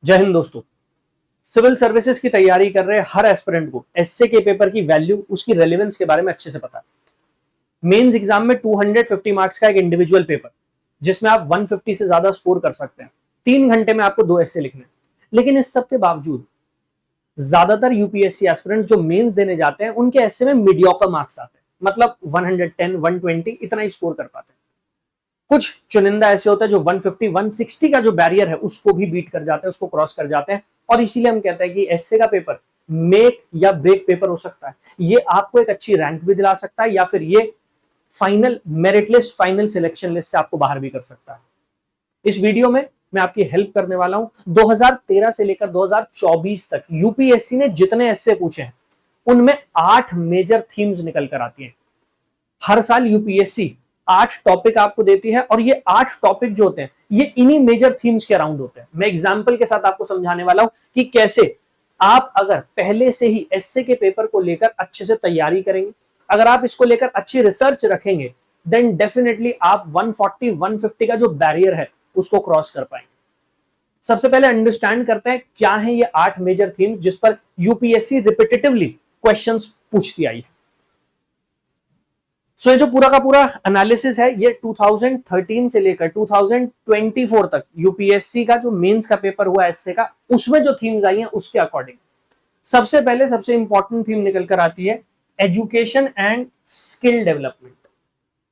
जय हिंद दोस्तों। Civil services की तैयारी कर रहे हर एस्पिरेंट को एसए के पेपर की वैल्यू, उसकी रेलेवेंस के बारे में अच्छे से पता है। मेंस एग्जाम में 250 मार्क्स का एक इंडिविजुअल पेपर जिसमें आप 150 से ज्यादा स्कोर कर सकते हैं। 3 घंटे में आपको 2 एसए लिखने हैं। लेकिन इस सब के बावजूद ज्यादातर यूपीएससी एस्पिरेंट्स जो मेंस देने जाते हैं उनके एसए में मीडियोकर मार्क्स आते हैं, मतलब 110 120 इतना ही स्कोर कर पाते हैं। कुछ चुनिंदा ऐसे होता है जो 150 160 का जो बैरियर है उसको भी बीट कर जाते हैं, उसको क्रॉस कर जाते हैं। और इसीलिए हम कहते हैं कि एसए का पेपर मेक या ब्रेक पेपर हो सकता है। ये आपको एक अच्छी रैंक भी दिला सकता है या फिर ये final merit list, final selection list से आपको बाहर भी कर सकता है। इस वीडियो में मैं आपकी हेल्प करने वाला हूं। 2013 से लेकर 2024 तक यूपीएससी ने जितने एसए पूछे हैं उनमें 8 मेजर थीम्स निकल कर आती हैं। हर साल यूपीएससी 8 टॉपिक आपको देती है और ये 8 टॉपिक जो होते हैं ये इन्हीं मेजर थीम्स के अराउंड होते हैं। मैं एग्जांपल के साथ आपको समझाने वाला हूं कि कैसे आप अगर पहले से ही एसए के पेपर को लेकर अच्छे से तैयारी करेंगे, अगर आप इसको लेकर अच्छी रिसर्च रखेंगे, देन डेफिनेटली आप 140 150 का जो बैरियर है उसको क्रॉस कर पाएंगे। सबसे पहले अंडरस्टैंड करते हैं क्या है ये 8 मेजर थीम्स जिस पर यूपीएससी रिपीटेटिवली क्वेश्चंस पूछती आई है। सो ये जो पूरा का पूरा एनालिसिस है ये 2013 से लेकर 2024 तक यूपीएससी का जो मेंस का पेपर हुआ एसए का, उसमें जो थीम्स आई हैं उसके अकॉर्डिंग सबसे पहले सबसे इंपॉर्टेंट थीम निकल कर आती है एजुकेशन एंड स्किल डेवलपमेंट।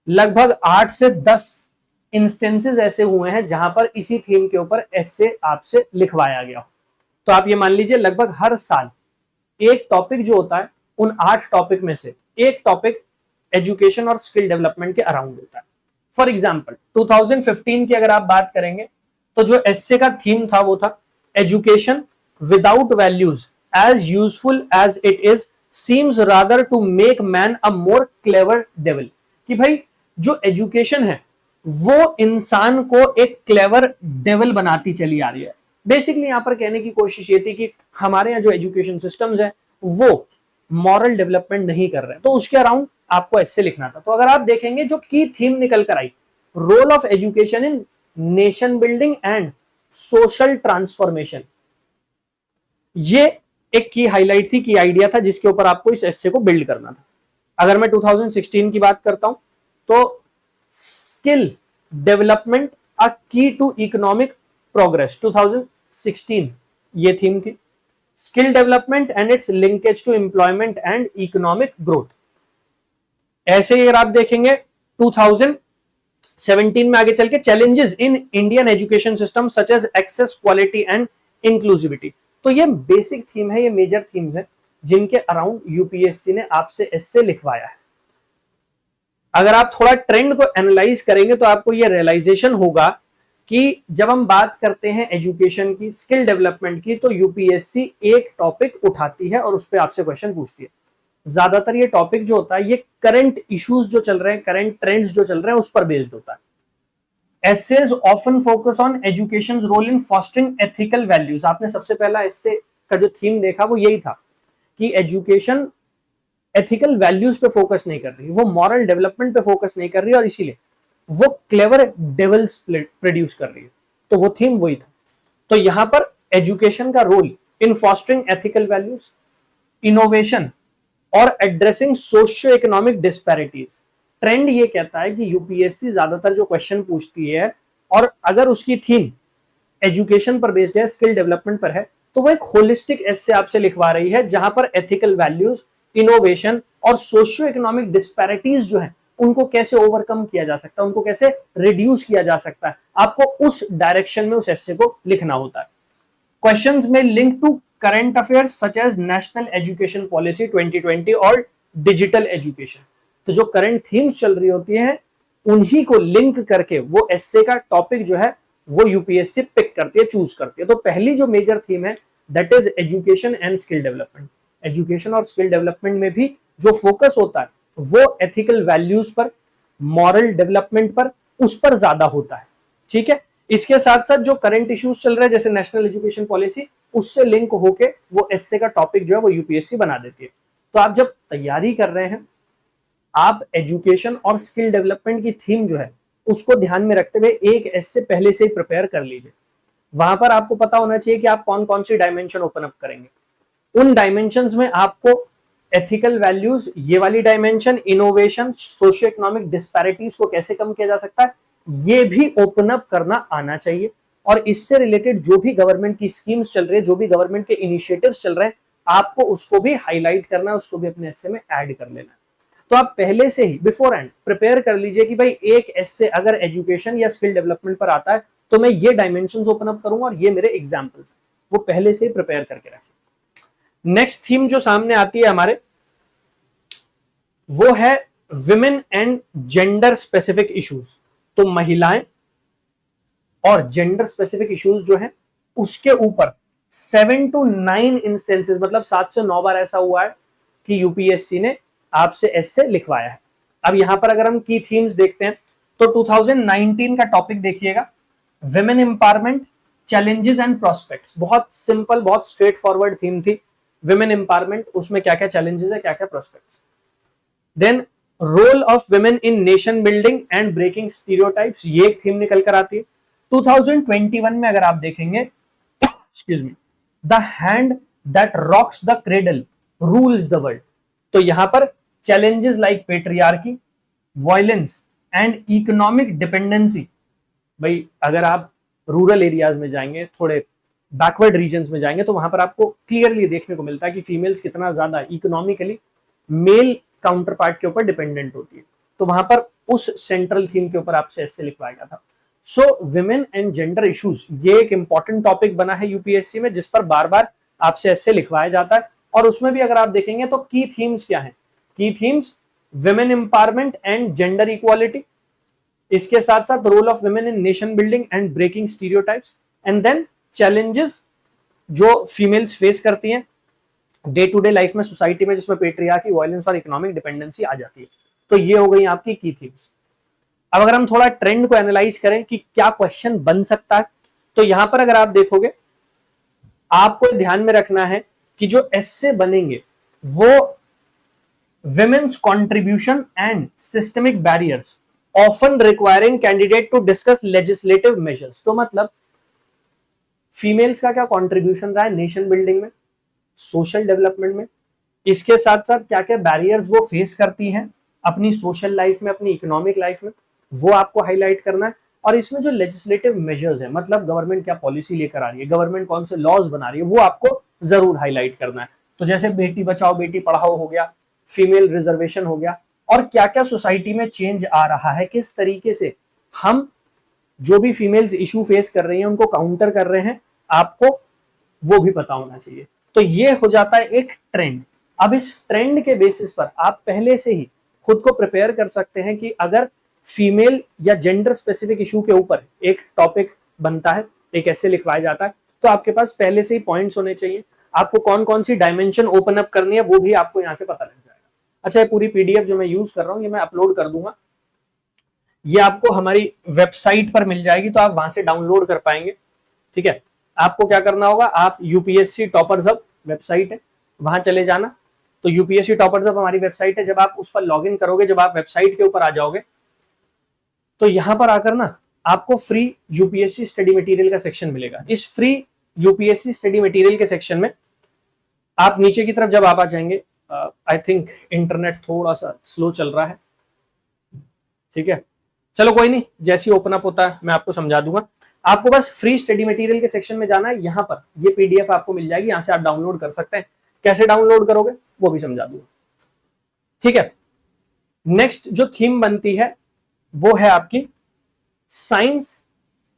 लगभग 8 से 10 इंस्टेंसेस ऐसे हुए हैं जहां पर इसी थीम के ऊपर एसए आपसे लिखवाया गया हो। तो आप ये मान लीजिए लगभग हर साल एक टॉपिक जो होता है उन 8 टॉपिक में से एक टॉपिक एजुकेशन और स्किल डेवलपमेंट के अराउंड होता है। फॉर एग्जाम्पल 2015 की अगर आप बात करेंगे तो जो एसए का थीम था वो था education without values as useful as it is seems rather to make man a more clever devil. कि भाई जो एजुकेशन है वो इंसान को एक क्लेवर डेविल बनाती चली आ रही है। बेसिकली यहां पर कहने की कोशिश ये थी कि हमारे यहाँ जो एजुकेशन सिस्टम्स है वो मॉरल डेवलपमेंट नहीं कर रहे, तो उसके अराउंड आपको ऐसे लिखना था। तो अगर आप देखेंगे जो की थीम निकल कर आई, role of education in nation building and social transformation, ये एक की हाईलाइट थी, की आइडिया था जिसके ऊपर आपको इस एस्से को बिल्ड करना था। अगर मैं 2016 की बात करता हूं तो स्किल डेवलपमेंट अ की टू इकोनॉमिक प्रोग्रेस 2016 ये थीम थी। Skill development and its linkage to employment and economic growth. ऐसे ही अगर आप देखेंगे 2017 में आगे चल के challenges in Indian education system such as access, quality and inclusivity. तो ये बेसिक थीम है, ये मेजर थीम्स है जिनके अराउंड यूपीएससी ने आपसे एस्से लिखवाया है। अगर आप थोड़ा ट्रेंड को एनालाइज करेंगे तो आपको ये रियलाइजेशन होगा कि जब हम बात करते हैं एजुकेशन की, स्किल डेवलपमेंट की, तो यूपीएससी एक टॉपिक उठाती है और उस पर आपसे क्वेश्चन पूछती है। ज्यादातर ये टॉपिक जो होता है ये करंट इश्यूज जो चल रहे हैं, करंट ट्रेंड्स जो चल रहे हैं उस पर बेस्ड होता है। Essays often focus on education role in fostering ethical values. आपने सबसे पहला एसे का जो थीम देखा वो यही था कि एजुकेशन एथिकल वैल्यूज पे फोकस नहीं कर रही, वो मॉरल डेवलपमेंट पे फोकस नहीं कर रही और इसीलिए वो क्लेवर डेविल्स प्रोड्यूस कर रही है। तो वो थीम वही था। तो यहां पर एजुकेशन का role in fostering ethical values, innovation और addressing socio economic disparities. Trend ये कहता है कि यूपीएससी ज्यादातर जो क्वेश्चन पूछती है और अगर उसकी थीम एजुकेशन पर बेस्ड है, स्किल डेवलपमेंट पर है, तो वो एक होलिस्टिक एस्से आपसे लिखवा रही है जहां पर एथिकल वैल्यूज, इनोवेशन और सोशियो इकोनॉमिक डिस्पैरिटीज जो है उनको कैसे ओवरकम किया जा सकता है, उनको कैसे रिड्यूस किया जा सकता है, आपको उस डायरेक्शन में उस एस्से को लिखना होता है। क्वेश्चंस में link to current affairs such as national education policy 2020 और डिजिटल एजुकेशन। तो जो करंट थीम्स चल रही होती हैं उन्हीं को लिंक करके वो एस्से का टॉपिक जो है वो यूपीएससी पिक करती है, चूज करती है। तो पहली जो मेजर थीम है that is education and skill development. Education और स्किल डेवलपमेंट में भी जो फोकस होता है वो एथिकल वैल्यूज पर, मॉरल डेवलपमेंट पर, उस पर ज्यादा होता है। ठीक है, इसके साथ साथ जो करंट इश्यूज चल रहे हैं जैसे नेशनल एजुकेशन पॉलिसी, उससे लिंक होके वो एस्से का टॉपिक जो है वो यूपीएससी बना देती है। तो आप जब तैयारी कर रहे हैं, आप एजुकेशन और स्किल डेवलपमेंट की थीम जो है उसको ध्यान में रखते हुए एक एस्से पहले से ही प्रिपेयर कर लीजिए। वहां पर आपको पता होना चाहिए कि आप कौन कौन सी डायमेंशन ओपन अप करेंगे। उन डायमेंशंस में आपको एथिकल वैल्यूज, ये वाली dimension, innovation, socio economic disparities को कैसे कम किया जा सकता है, ये भी ओपन अप करना आना चाहिए। और इससे रिलेटेड जो भी गवर्नमेंट की स्कीम्स चल रही है, जो भी गवर्नमेंट के इनिशिएटिव्स चल रहे हैं, आपको उसको भी हाईलाइट करना है, उसको भी अपने एस्से में ऐड कर लेना है। तो आप पहले से ही बिफोर एंड प्रिपेयर कर लीजिए कि भाई एक एस्से अगर एजुकेशन या स्किल डेवलपमेंट पर आता है तो मैं ये डायमेंशंस ओपन अप करूंगा और ये मेरे एग्जांपल्स, वो पहले से ही प्रिपेयर करके रखिए। नेक्स्ट थीम जो सामने आती है हमारे, वो है women and gender specific issues. तो महिलाएं और जेंडर स्पेसिफिक इश्यूज जो है उसके ऊपर 7 to 9 इंस्टेंसेस, मतलब 7 से 9 बार ऐसा हुआ है कि यूपीएससी ने आपसे एस्से लिखवाया है। अब यहां पर अगर हम की थीम्स देखते हैं तो 2019 का टॉपिक देखिएगा, women empowerment, challenges and prospects. बहुत सिंपल, बहुत स्ट्रेट फॉरवर्ड थीम थी। विमेन एम्पावरमेंट, उसमें क्या क्या चैलेंजेस है, क्या क्या prospects. Then role of women in nation building and breaking stereotypes, ये एक थीम निकल कर आती है। 2021 में अगर आप देखेंगे, excuse me, the hand that rocks the cradle rules the world. तो यहां पर challenges like patriarchy, violence and economic dependency. भाई अगर आप रूरल एरियाज में जाएंगे, थोड़े बैकवर्ड रीजन्स में जाएंगे, तो वहां पर आपको क्लियरली देखने को मिलता है कि फीमेल्स कितना ज्यादा इकोनॉमिकली मेल काउंटर पार्ट के ऊपर डिपेंडेंट होती है। तो वहां पर उस सेंट्रल थीम के ऊपर आपसे ऐसे लिखवाया गया था। सो विमेन एंड जेंडर इश्यूज, ये एक इंपॉर्टेंट टॉपिक बना है यूपीएससी में, जिस पर बार बार आपसे ऐसे लिखवाया जाता है। और उसमें भी अगर आप देखेंगे तो की थीम्स क्या है, की themes women empowerment and gender equality, इसके साथ साथ role of women in nation building and breaking stereotypes, and then challenges जो फीमेल्स फेस करती हैं डे टू डे लाइफ में सोसाइटी में, जिसमें पेट्रियार्की, वायलेंस और इकोनॉमिक डिपेंडेंसी आ जाती है। तो ये हो गई आपकी की थीम्स। अब अगर हम थोड़ा ट्रेंड को एनालाइज करें कि क्या क्वेश्चन बन सकता है, तो यहां पर अगर आप देखोगे, आपको ध्यान में रखना है कि जो एस्से बनेंगे वो women's contribution and systemic barriers often requiring candidate to discuss legislative measures. तो मतलब फीमेल्स का क्या कॉन्ट्रीब्यूशन रहा है नेशन बिल्डिंग में, सोशल डेवलपमेंट में, इसके साथ साथ क्या क्या बैरियर्स वो फेस करती हैं अपनी सोशल लाइफ में, अपनी इकोनॉमिक लाइफ में, वो आपको हाईलाइट करना है। और इसमें जो लेजिस्लेटिव मेजर्स है, मतलब गवर्नमेंट क्या पॉलिसी लेकर आ रही है, गवर्नमेंट कौन से लॉज बना रही है, वो आपको जरूर हाईलाइट करना है। तो जैसे बेटी बचाओ बेटी पढ़ाओ हो गया, फीमेल रिजर्वेशन हो गया, और क्या क्या सोसाइटी में चेंज आ रहा है, किस तरीके से हम जो भी फीमेल्स इशू फेस कर रही हैं उनको काउंटर कर रहे हैं, आपको वो भी पता होना चाहिए। तो ये हो जाता है एक ट्रेंड। अब इस ट्रेंड के बेसिस पर आप पहले से ही खुद को प्रिपेयर कर सकते हैं कि अगर फीमेल या जेंडर स्पेसिफिक इशू के ऊपर एक टॉपिक बनता है, एक ऐसे लिखवाया जाता है, तो आपके पास पहले से ही पॉइंट्स होने चाहिए। आपको कौन कौन सी डायमेंशन ओपन अप करनी है वो भी आपको यहां से पता लग जाएगा। अच्छा, ये पूरी पीडीएफ जो मैं यूज कर रहा हूं ये मैं अपलोड कर दूंगा, ये आपको हमारी वेबसाइट पर मिल जाएगी, तो आप वहां से डाउनलोड कर पाएंगे। ठीक है, आपको क्या करना होगा, आप यूपीएससी टॉपर्स हब वेबसाइट है, वहां चले जाना। तो यूपीएससी टॉपर्स हब हमारी वेबसाइट है, जब आप उस पर लॉग इन करोगे, जब आप वेबसाइट के ऊपर आ जाओगे, तो यहां पर आकर ना आपको फ्री यूपीएससी स्टडी मटेरियल का सेक्शन मिलेगा। इस फ्री यूपीएससी स्टडी मटेरियल के सेक्शन में आप नीचे की तरफ जब आप आ जाएंगे, आई थिंक इंटरनेट थोड़ा सा स्लो चल रहा है, ठीक है, चलो कोई नहीं, जैसे ही ओपन अप होता है मैं आपको समझा दूंगा। आपको बस फ्री स्टडी मटेरियल के सेक्शन में जाना है, यहां पर ये पीडीएफ आपको मिल जाएगी, यहां से आप डाउनलोड कर सकते हैं। कैसे डाउनलोड करोगे वो भी समझा दूंगा। ठीक है, नेक्स्ट जो थीम बनती है वो है आपकी साइंस,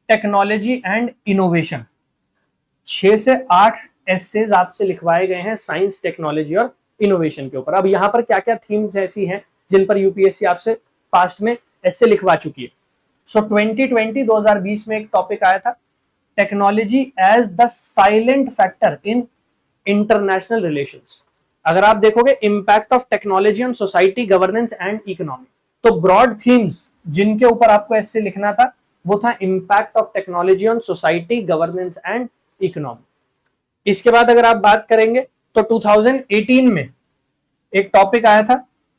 टेक्नोलॉजी एंड इनोवेशन। 6 से 8 एसेज आपसे लिखवाए गए हैं साइंस, टेक्नोलॉजी और इनोवेशन के ऊपर। अब यहां पर क्या क्या थीम्स ऐसी हैं जिन पर यूपीएससी आपसे पास्ट में ऐसे लिखवा चुकी है। सो 2020 में एक टॉपिक आया था, technology as the silent factor in international relations. अगर आप देखोगे, impact of technology on society, governance and economy. तो ब्रॉड थीम्स जिनके ऊपर आपको ऐसे लिखना था वो था impact of technology on society, governance and economy. इसके बाद अगर आप बात करेंगे तो 2018 में एक टॉपिक आया था,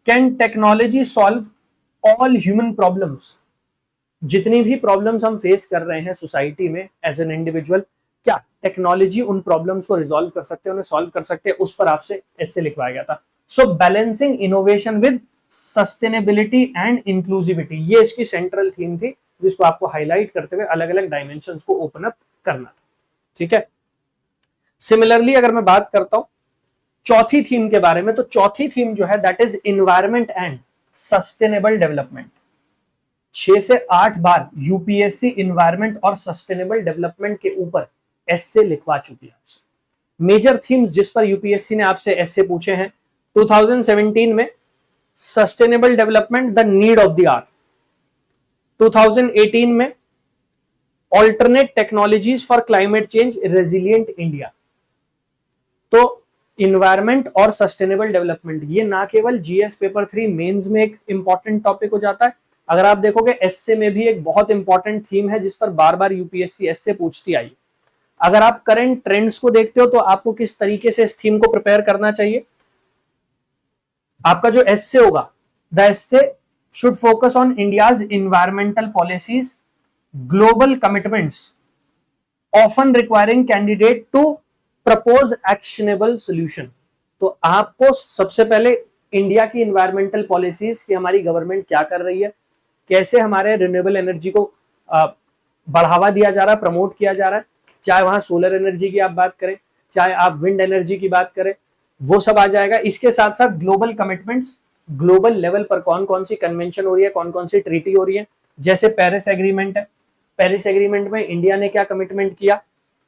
can technology solve all human problems. जितनी भी प्रॉब्लम्स हम फेस कर रहे हैं सोसाइटी में एज एन इंडिविजुअल, क्या टेक्नोलॉजी उन प्रॉब्लम्स को रिजॉल्व कर सकते हैं, उन्हें सॉल्व कर सकते हैं, उस पर आपसे ऐसे लिखवाया गया था। So balancing innovation with sustainability and inclusivity, ये इसकी सेंट्रल थीम थी, जिसको आपको हाईलाइट करते हुए अलग अलग डायमेंशंस को ओपन अप करना था। ठीक है, सिमिलरली अगर मैं बात करता हूं चौथी थीम के बारे में, तो चौथी थीम जो है that is environment and sustainable development. 6 से 8 बार यूपीएससी इन्वायरमेंट और सस्टेनेबल डेवलपमेंट के ऊपर एस्से लिखवा चुकी है आपसे। मेजर थीम्स जिस पर यूपीएससी ने आपसे एस्से पूछे हैं, 2017 में sustainable development the need of the hour, 2018 में alternate technologies for climate change resilient India. तो इन्वायरमेंट और सस्टेनेबल डेवलपमेंट ये ना केवल जीएस पेपर 3 मेंस में एक इंपॉर्टेंट टॉपिक हो जाता है, अगर आप देखोगे एसए में भी एक बहुत इंपॉर्टेंट थीम है जिस पर बार बार यूपीएससी एसए पूछती आई। अगर आप करंट ट्रेंड्स को देखते हो तो आपको किस तरीके से इस थीम को प्रिपेयर करना चाहिए, आपका जो एसए होगा, the essay should focus on India's environmental policies, global commitments, often requiring candidate to propose actionable solution. तो आपको सबसे पहले इंडिया की इन्वायरमेंटल पॉलिसीज की हमारी गवर्नमेंट क्या कर रही है, कैसे हमारे रिन्यूएबल एनर्जी को बढ़ावा दिया जा रहा है, प्रमोट किया जा रहा है, चाहे वहां सोलर एनर्जी की आप बात करें, चाहे आप विंड एनर्जी की बात करें, वो सब आ जाएगा। इसके साथ साथ ग्लोबल कमिटमेंट्स, ग्लोबल लेवल पर कौन कौन सी कन्वेंशन हो रही है, कौन कौन सी ट्रीटी हो रही है, जैसे पेरिस एग्रीमेंट है, पेरिस एग्रीमेंट में इंडिया ने क्या कमिटमेंट किया,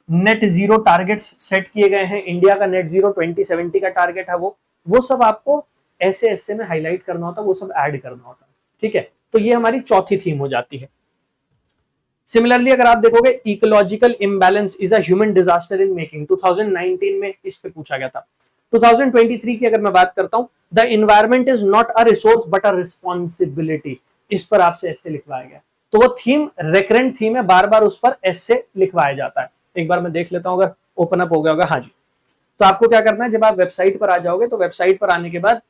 नेट जीरो टारगेट्स सेट किए गए हैं, इंडिया का नेट जीरो 2070 का टारगेट है, वो सब आपको ऐसे ऐसे में हाईलाइट करना होता है, वो सब ऐड करना होता है। ठीक है, तो ये हमारी चौथी थीम हो जाती है। सिमिलरली अगर आप देखोगे ecological imbalance is a human disaster in making, 2019 में इस पे पूछा गया था। 2023 की अगर मैं बात करता हूं, the environment is not a resource but a responsibility, इस पर आपसे एस्से लिखवाया गया। तो वो थीम रेकरेंट थीम है, बार बार उस पर एस्से लिखवाया जाता है। एक बार मैं देख लेता हूं अगर ओपन अप हो गया होगा। हाँ जी, तो आपको क्या करना है, जब आप वेबसाइट पर आ जाओगे तो वेबसाइट पर आने के बाद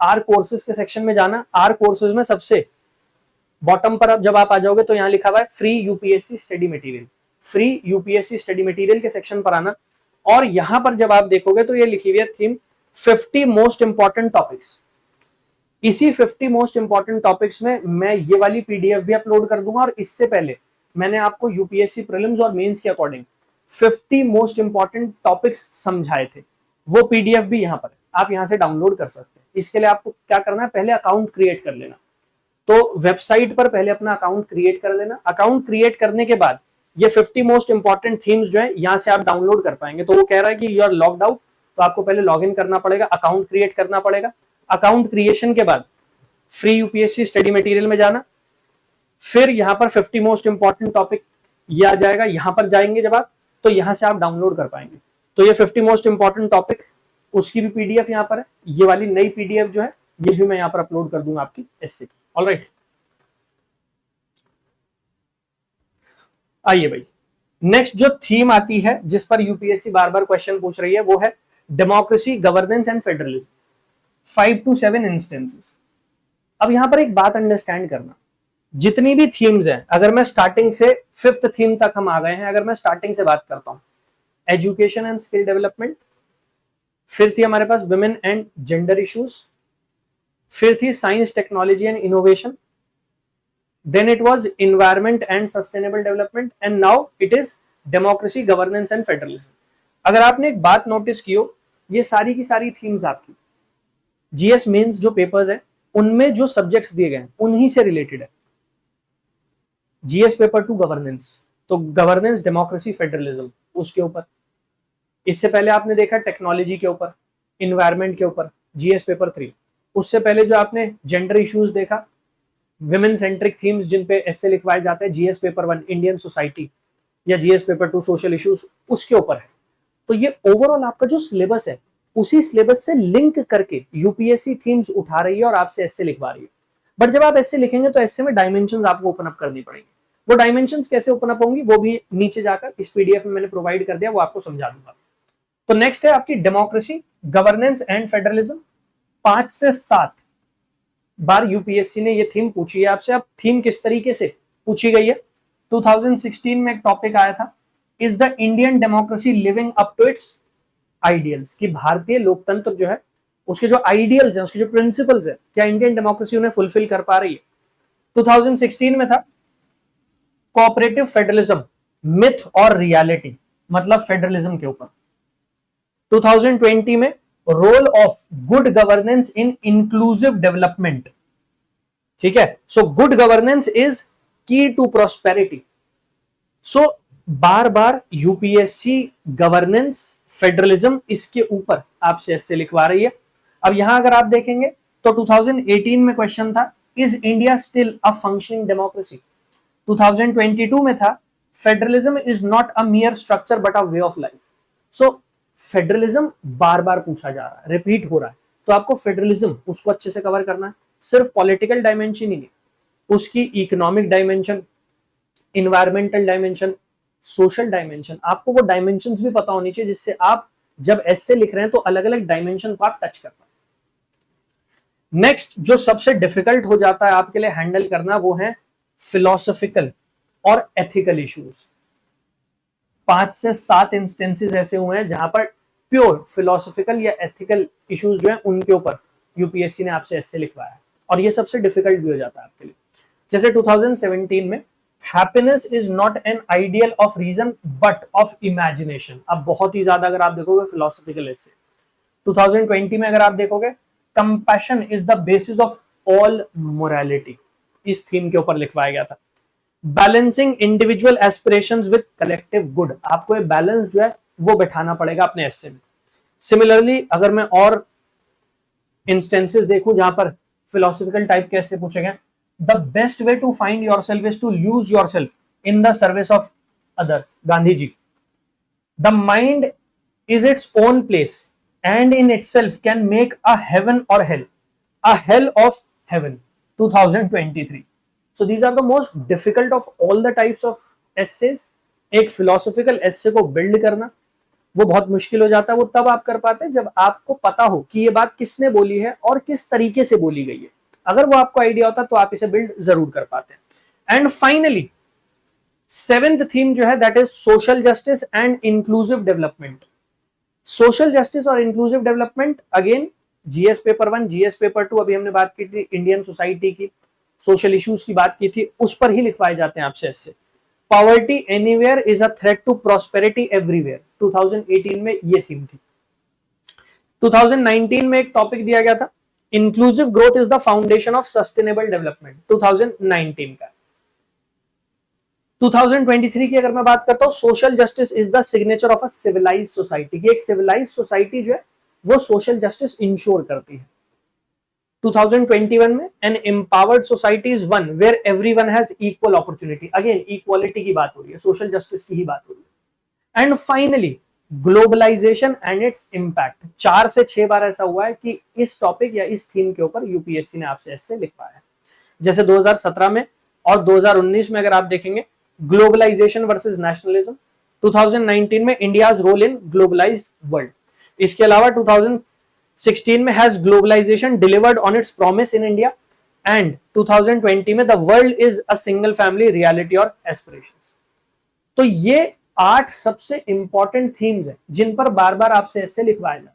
आर कोर्सेज के सेक्शन में जाना। आर कोर्सेज में सबसे बॉटम पर जब आप आ जाओगे तो यहां लिखा हुआ है free UPSC study material, free UPSC study material के सेक्शन पर आना, और यहां पर जब आप देखोगे तो ये लिखी हुई है थीम 50 मोस्ट इंपॉर्टेंट टॉपिक्स। इसी 50 मोस्ट इंपॉर्टेंट टॉपिक्स में मैं ये वाली पीडीएफ भी अपलोड कर दूंगा, और इससे पहले मैंने आपको यूपीएससी प्रीलिम्स और मेंस के अकॉर्डिंग 50 मोस्ट इंपॉर्टेंट टॉपिक्स समझाए थे, वो पीडीएफ भी यहां पर है, आप यहां से डाउनलोड कर सकते हैं। इसके लिए आपको क्या करना है, पहले अकाउंट क्रिएट कर लेना। तो वेबसाइट पर पहले अपना अकाउंट क्रिएट कर लेना। अकाउंट क्रिएट करने के बाद ये 50 मोस्ट इंपॉर्टेंट थीम्स जो है यहां से आप डाउनलोड कर पाएंगे। तो वो कह रहा है कि यू आर लॉग्ड आउट, तो आपको पहले लॉग इन करना पड़ेगा, अकाउंट क्रिएट करना पड़ेगा। अकाउंट क्रिएशन के बाद फ्री यूपीएससी स्टडी मटेरियल में जाना, फिर यहां पर 50 मोस्ट इंपॉर्टेंट टॉपिक ये आ जाएगा। यहां पर जाएंगे जब आप, तो यहां से आप डाउनलोड कर पाएंगे। तो ये 50 मोस्ट इंपॉर्टेंट टॉपिक, उसकी भी पीडीएफ यहां पर है। ये वाली नई पीडीएफ जो है ये भी मैं यहां पर अपलोड कर दूंगा आपकी एससे की। ऑलराइट, आइए भाई, नेक्स्ट जो थीम आती है जिस पर यूपीएससी बार बार क्वेश्चन पूछ रही है वो है democracy, governance and federalism, 5 to 7 instances. अब यहां पर एक बात अंडरस्टैंड करना, जितनी भी थीम्स हैं, अगर मैं स्टार्टिंग से 5th थीम तक हम आ गए हैं, अगर मैं स्टार्टिंग से बात करता हूं, एजुकेशन एंड स्किल डेवलपमेंट, फिर थी हमारे पास वुमेन एंड जेंडर इश्यूज, फिर थी science technology and innovation, then it was environment and sustainable development, and now it is democracy, governance and federalism। अगर आपने एक बात नोटिस की हो, ये सारी की सारी थीम्स आपकी जीएस मेंस जो पेपर्स हैं उनमें जो सब्जेक्ट्स दिए गए हैं उन्हीं से रिलेटेड है। जीएस पेपर 2 गवर्नेंस, तो गवर्नेंस, डेमोक्रेसी, फेडरलिज्म उसके ऊपर। इससे पहले आपने देखा टेक्नोलॉजी के ऊपर, इन्वायरमेंट के ऊपर, जीएस पेपर 3। उससे पहले जो आपने जेंडर इश्यूज देखा, विमेन सेंट्रिक थीम्स जिन पे एस्से लिखवाए जाते हैं, जीएस पेपर 1 इंडियन सोसाइटी, या जीएस पेपर 2 सोशल इश्यूज, उसके ऊपर है। तो ये ओवरऑल आपका जो सिलेबस है उसी सिलेबस से लिंक करके यूपीएससी थीम्स उठा रही है और आपसे एस्से लिखवा रही है। बट जब आप एस्से लिखेंगे तो एस्से में डायमेंशंस आपको ओपन अप करनी पड़ेगी। वो डायमेंशंस कैसे ओपन अप होंगी वो भी नीचे जाकर इस पीडीएफ में मैंने प्रोवाइड कर दिया, वो आपको समझा दूंगा। तो नेक्स्ट है आपकी डेमोक्रेसी, गवर्नेंस एंड फेडरलिज्म। 5 से 7 बार यूपीएससी ने ये थीम पूछी है आपसे। अब थीम किस तरीके से पूछी गई है। 2016 में एक टॉपिक आया था, is the Indian democracy living up to its ideals, कि भारतीय लोकतंत्र जो है उसके जो आइडियल्स हैं, उसके जो प्रिंसिपल्स है, क्या इंडियन डेमोक्रेसी उन्हें फुलफिल कर पा रही है। 2016 में था कोऑपरेटिव फेडरलिज्म, मिथ और रियलिटी, मतलब फेडरलिज्म के ऊपर। 2020 में role of good governance in inclusive development, ठीक है। So good governance is key to prosperity. So बार बार यूपीएससी गवर्नेंस, फेडरलिज्म, इसके ऊपर आपसे ऐसे लिखवा रही है। अब यहां अगर आप देखेंगे तो 2018 में क्वेश्चन था, is India still a functioning democracy. 2022 में था, federalism is not a mere structure but a way of life. So federalism बार बार पूछा जा रहा है, रिपीट हो रहा है, तो आपको फेडरलिज्म उसको अच्छे से कवर करना है। सिर्फ पॉलिटिकल डायमेंशन ही नहीं, उसकी economic dimension, environmental dimension, social dimension, आपको वो डायमेंशंस भी पता होनी चाहिए, जिससे आप जब एस्से लिख रहे हैं तो अलग अलग डायमेंशन को आप टच कर पाए। नेक्स्ट जो सबसे डिफिकल्ट हो जाता है आपके लिए हैंडल करना, वो है फिलोसॉफिकल और एथिकल इश्यूज। 5 से 7 इंस्टेंसेस ऐसे हुए हैं जहां पर प्योर फिलोसॉफिकल या एथिकल इश्यूज जो है उनके ऊपर यूपीएससी ने आपसे एस्से लिखवाया है, और ये सबसे डिफिकल्ट भी हो जाता है आपके लिए। जैसे 2017 में happiness is not an ideal of reason but of imagination. अब बहुत ही ज्यादा अगर आप देखोगे फिलोसॉफिकल एस्से। 2020 में अगर आप देखोगे, compassion is the basis of all morality, इस थीम के ऊपर लिखवाया गया था। Balancing individual aspirations with collective good, आपको ये बैलेंस जो है वो बैठाना पड़ेगा अपने एस्से में। सिमिलरली अगर मैं और इंस्टेंसेस देखूं जहां पर फिलोसॉफिकल टाइप के ऐसे पूछे गए, the best way to find yourself is to use yourself in the service of others, Gandhi ji. The mind is its own place and in itself can make a heaven or hell, a hell of heaven, 2023। So these are the most difficult of all the types of essays। एक philosophical essay को build करना वो बहुत मुश्किल हो जाता है। वो तब आप कर पाते हैं जब आपको पता हो कि ये बात किसने बोली है और किस तरीके से बोली गई है। अगर वो आपको आइडिया होता तो आप इसे बिल्ड जरूर कर पाते हैं। एंड फाइनली 7th थीम जो है that is social justice and inclusive development. Social justice और inclusive development again GS paper 1, GS paper 2, अभी हमने बात की थी इंडियन सोसाइटी की, सोशल इश्यूज की बात की थी, उस पर ही लिखवाए जाते हैं आपसे ऐसे। Poverty anywhere is a threat to prosperity everywhere, 2018 में ये थीम थी। 2019 में एक टॉपिक दिया गया था, inclusive growth is the foundation of sustainable development, 2019 का। 2023 की अगर मैं बात करता हूं, social justice is the signature of a civilised society, की एक सिविलाइज्ड सोसाइटी जो है वो सोशल जस्टिस इंश्योर करती है। 2021 में an empowered society is one where everyone has equal opportunity, again equality की बात हो रही है, सोशल जस्टिस की ही बात हो रही है। And finally globalisation and its impact, 4 से 6 बार ऐसा हुआ है कि इस टॉपिक या इस थीम के ऊपर यूपीएससी ने आपसे ऐसे लिखवाया है। जैसे 2017 में और 2019 में अगर आप देखेंगे, ग्लोबलाइजेशन वर्सेस नेशनलिज्म, 2019 में India's role in globalised world. इसके अलावा 2016 में has globalisation delivered on its promise in India, and 2020 में the world is a single family reality और एस्पिरेशंस। तो ये 8 सबसे इंपॉर्टेंट थीम्स हैं जिन पर बार बार आपसे ऐसे लिखवाया जाए।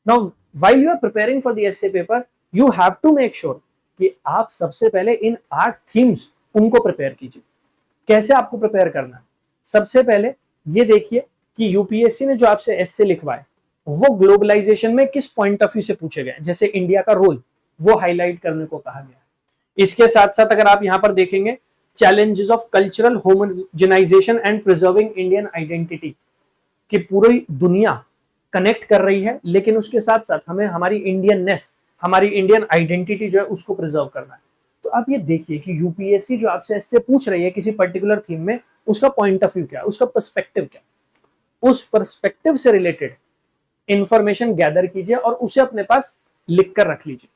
Now while you are preparing for the essay paper, you have to make sure कि आप सबसे पहले इन 8 थीम्स उनको प्रिपेयर कीजिए। कैसे आपको प्रिपेयर करना है? सबसे पहले ये देखिए कि यूपीएससी ने जो आपसे एसे लिखवाए वो ग्लोबलाइजेशन में किस पॉइंट ऑफ व्यू से पूछे गए, जैसे इंडिया का रोल वो हाईलाइट करने को कहा गया है। इसके साथ साथ अगर आप यहां पर देखेंगे, challenges of cultural homogenisation and preserving Indian identity, कि पूरी दुनिया कनेक्ट कर रही है लेकिन उसके साथ साथ हमें हमारी इंडियननेस, हमारी इंडियन आइडेंटिटी जो है उसको प्रिजर्व करना है। तो आप ये देखिए कि यूपीएससी जो आपसे इससे पूछ रही है किसी पर्टिकुलर थीम में, उसका पॉइंट ऑफ व्यू क्या है, उसका पर्सपेक्टिव क्या, उस पर्सपेक्टिव से रिलेटेड इंफॉर्मेशन गैदर कीजिए और उसे अपने पास लिख कर रख लीजिए।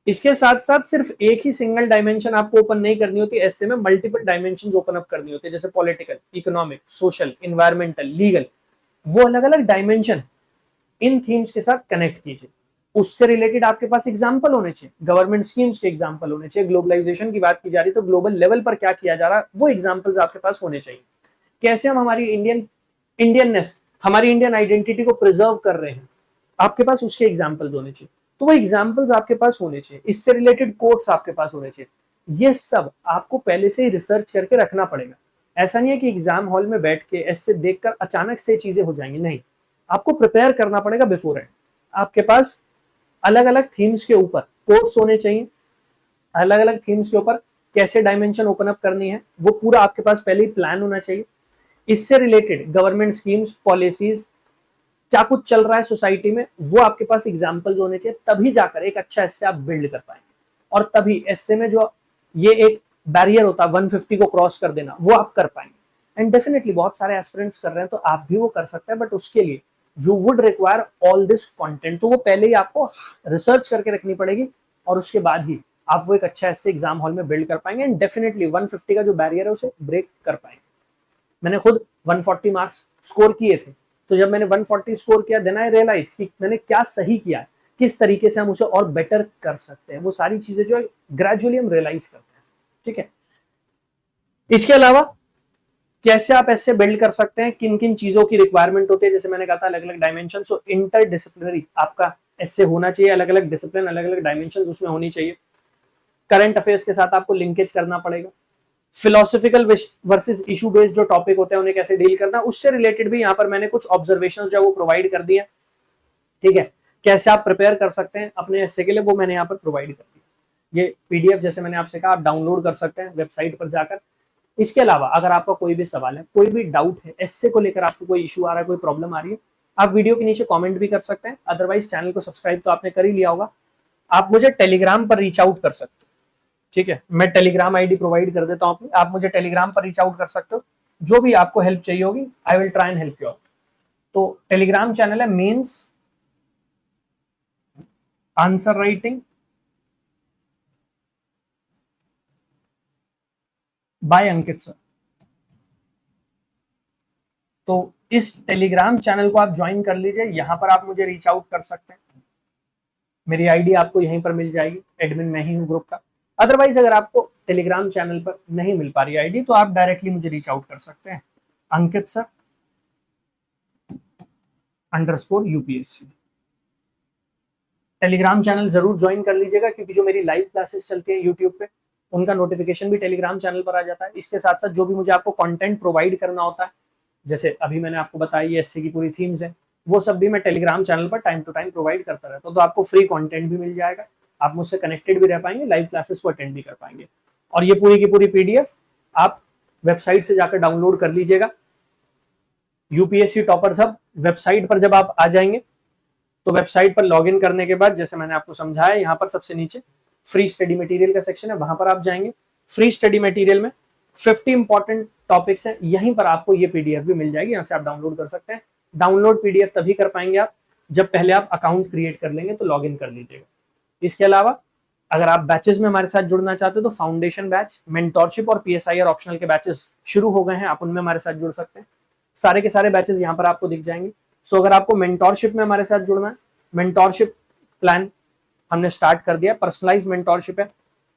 इसके साथ साथ सिर्फ एक ही सिंगल डायमेंशन आपको ओपन नहीं करनी होती, ऐसे में मल्टीपल डायमेंशन ओपन अप करनी होती है, जैसे political, economic, social, environmental, legal, वो अलग अलग डायमेंशन इन थीम्स के साथ कनेक्ट कीजिए। उससे रिलेटेड आपके पास एग्जाम्पल होने चाहिए, गवर्नमेंट स्कीम्स के एग्जाम्पल होने चाहिए, ग्लोबलाइजेशन की बात की जा रही है तो ग्लोबल लेवल पर क्या किया जा रहा है वो एग्जाम्पल्स आपके पास होने चाहिए। कैसे हम हमारी इंडियननेस, हमारी इंडियन आइडेंटिटी को प्रिजर्व कर रहे हैं, आपके पास उसके एग्जाम्पल्स होने चाहिए। तो वो एग्जाम्पल्स आपके पास होने चाहिए, इससे रिलेटेड कोट्स आपके पास होने चाहिए। ये सब आपको पहले से ही रिसर्च करके रखना पड़ेगा। ऐसा नहीं है कि एग्जाम हॉल में बैठ के ऐसे देखकर अचानक से चीजें हो जाएंगी, नहीं, आपको प्रिपेयर करना पड़ेगा बिफोर एंड। आपके पास अलग अलग थीम्स के ऊपर कोर्स होने चाहिए, अलग अलग थीम्स के ऊपर कैसे डायमेंशन ओपन अप करनी है वो पूरा आपके पास पहले ही प्लान होना चाहिए। इससे रिलेटेड गवर्नमेंट स्कीम्स, पॉलिसीज, क्या कुछ चल रहा है सोसाइटी में, वो आपके पास एग्जाम्पल्स होने चाहिए, तभी जाकर एक अच्छा एस्से आप बिल्ड कर पाएंगे। और तभी एस्से में जो ये एक बैरियर होता है 150 को क्रॉस कर देना, वो आप कर पाएंगे। एंड डेफिनेटली बहुत सारे एस्पिरेंट्स कर रहे हैं तो आप भी वो कर सकते हैं, बट उसके लिए you would require all this content, तो वो पहले ही आपको रिसर्च करके रखनी पड़ेगी और उसके बाद ही आप वो एक अच्छा ऐसे एग्जाम हॉल में बिल्ड कर पाएंगे एंड डेफिनेटली 150 का जो बैरियर है उसे ब्रेक कर पाएंगे। मैंने खुद 140 मार्क्स स्कोर किए थे, तो जब मैंने 140 स्कोर किया देन आई रियलाइज कि मैंने क्या सही किया है, किस तरीके से हम उसे और बेटर कर सकते हैं, वो सारी चीजें जो है ग्रेजुअली हम रियलाइज करते हैं। ठीक है, इसके अलावा कैसे आप ऐसे बिल्ड कर सकते हैं, किन किन चीजों की रिक्वायरमेंट होती है, जैसे मैंने कहा था अलग अलग डायमेंशन, सो इंटर डिसिप्लिनरी आपका ऐसे होना चाहिए, अलग अलग डिसिप्लिन, अलग अलग डायमेंशन उसमें होनी चाहिए। करंट अफेयर्स के साथ आपको लिंकेज करना पड़ेगा। फिलोसफिकल वर्सेस इशू बेस्ड जो टॉपिक होते हैं उन्हें कैसे डील करना, उससे रिलेटेड भी यहाँ पर मैंने कुछ ऑब्जर्वेशंस जो वो प्रोवाइड कर दिए। ठीक है, कैसे आप प्रिपेयर कर सकते हैं अपने एस्से के लिए, वो मैंने यहाँ पर प्रोवाइड कर दिया। ये पीडीएफ जैसे मैंने आपसे कहा आप डाउनलोड कर सकते हैं वेबसाइट पर जाकर। इसके अलावा अगर आपका कोई भी सवाल है, कोई भी डाउट है, एस्से को लेकर आपको कोई इशू आ रहा है, कोई प्रॉब्लम आ रही है, आप वीडियो के नीचे कमेंट भी कर सकते हैं। अदरवाइज चैनल को सब्सक्राइब तो आपने कर ही लिया होगा, आप मुझे टेलीग्राम पर रीच आउट कर सकते हो। ठीक है, मैं टेलीग्राम आईडी प्रोवाइड कर देता हूं अपनी, आप मुझे टेलीग्राम पर रीच आउट कर सकते हो, जो भी आपको हेल्प चाहिए होगी I will try and help you out. तो टेलीग्राम चैनल है mains answer writing by Ankit sir. तो इस टेलीग्राम चैनल को आप ज्वाइन कर लीजिए, यहां पर आप मुझे रीच आउट कर सकते हैं, मेरी आईडी आपको यहीं पर मिल जाएगी, एडमिन मैं ही हूं ग्रुप का। अदरवाइज अगर आपको टेलीग्राम चैनल पर नहीं मिल पा रही आईडी तो आप डायरेक्टली मुझे रीच आउट कर सकते हैं, अंकित सर _UPSC। टेलीग्राम चैनल जरूर ज्वाइन कर लीजिएगा, क्योंकि जो मेरी लाइव क्लासेस चलती है यूट्यूब पे उनका नोटिफिकेशन भी टेलीग्राम चैनल पर आ जाता है। इसके साथ साथ जो भी मुझे आपको कंटेंट प्रोवाइड करना होता है, जैसे अभी मैंने आपको बताया ये एससी की पूरी थीम्स है, वो सब भी मैं टेलीग्राम चैनल पर टाइम टू टाइम प्रोवाइड करता रहता हूँ। तो आपको फ्री कंटेंट भी मिल जाएगा, आप मुझसे कनेक्टेड भी रह पाएंगे, लाइव क्लासेस को अटेंड भी कर पाएंगे। और ये पूरी की पूरी पीडीएफ आप वेबसाइट से जाकर डाउनलोड कर लीजिएगा। यूपीएससी टॉपर्स हब वेबसाइट पर जब आप आ जाएंगे तो वेबसाइट पर लॉगिन करने के बाद जैसे मैंने आपको समझाया, यहाँ पर सबसे नीचे फ्री स्टडी मटेरियल का सेक्शन है, वहां पर आप जाएंगे। फ्री स्टडी मटेरियल में 50 इंपॉर्टेंट टॉपिक्स हैं, यहीं पर आपको ये पीडीएफ भी मिल जाएगी, यहाँ से आप डाउनलोड कर सकते हैं। डाउनलोड पीडीएफ तभी कर पाएंगे आप जब पहले आप अकाउंट क्रिएट कर लेंगे, तो लॉगिन कर लीजिएगा। इसके अलावा अगर आप बैचेस में हमारे साथ जुड़ना चाहते हो तो फाउंडेशन बैच, मेंटोरशिप और पीएसआईआर ऑप्शनल के बैचेस शुरू हो गए हैं, आप उनमें हमारे साथ जुड़ सकते हैं। सारे के सारे बैचेस यहाँ पर आपको दिख जाएंगे। सो अगर आपको मेंटोरशिप में हमारे साथ जुड़ना है, मेंटोरशिप प्लान हमने स्टार्ट कर दिया, पर्सनलाइज मेंटोरशिप है,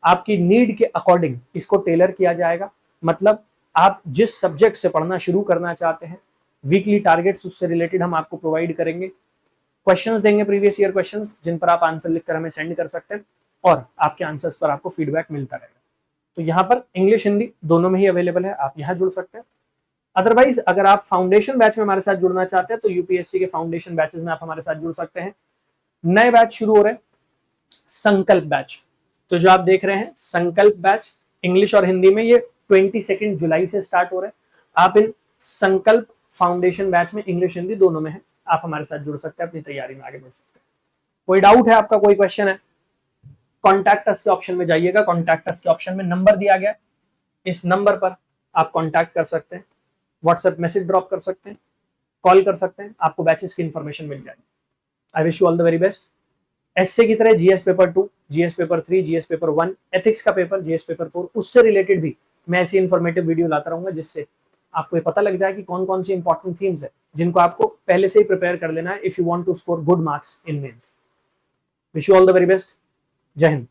आपकी नीड के अकॉर्डिंग इसको टेलर किया जाएगा। मतलब आप जिस सब्जेक्ट से पढ़ना शुरू करना चाहते हैं, वीकली टारगेट्स उससे रिलेटेड हम आपको प्रोवाइड करेंगे, क्वेश्चंस देंगे प्रीवियस ईयर क्वेश्चंस, जिन पर आप आंसर लिखकर हमें सेंड कर सकते हैं और आपके आंसर्स पर आपको फीडबैक मिलता रहेगा। तो यहाँ पर इंग्लिश हिंदी दोनों में ही अवेलेबल है, आप यहाँ जुड़ सकते हैं। अदरवाइज अगर आप फाउंडेशन बैच में हमारे साथ जुड़ना चाहते हैं तो यूपीएससी के फाउंडेशन बैचेस में आप हमारे साथ जुड़ सकते हैं। नए बैच शुरू हो रहे हैं, संकल्प बैच, तो जो आप देख रहे हैं संकल्प बैच इंग्लिश और हिंदी में, ये 22 जुलाई से स्टार्ट हो रहे हैं। आप इन संकल्प फाउंडेशन बैच में इंग्लिश हिंदी दोनों में है, आप हमारे साथ जुड़ सकते हैं, अपनी तैयारी में आगे बढ़ सकते हैं। कोई डाउट है आपका, कोई क्वेश्चन है, कॉन्टैक्ट अस के ऑप्शन में जाइएगा, कॉन्टैक्ट अस के ऑप्शन में नंबर दिया गया है, इस नंबर पर आप कॉन्टैक्ट कर सकते हैं, व्हाट्सएप मैसेज ड्रॉप कर सकते हैं, कॉल कर सकते हैं, आपको बैचेस की इंफॉर्मेशन मिल जाएगी। I wish you all the very best. Essay की तरह GS paper 2, GS paper 3, GS paper 1, ethics का पेपर, जीएस पेपर 4, उससे रिलेटेड भी मैं ऐसी इन्फॉर्मेटिव वीडियो लाता रहूंगा, जिससे आपको ये पता लग जाए कि कौन कौन सी इंपॉर्टेंट थीम्स है जिनको आपको पहले से ही प्रिपेयर कर लेना है if you want to score good marks in mains. Wish you all the very best. जय हिंद।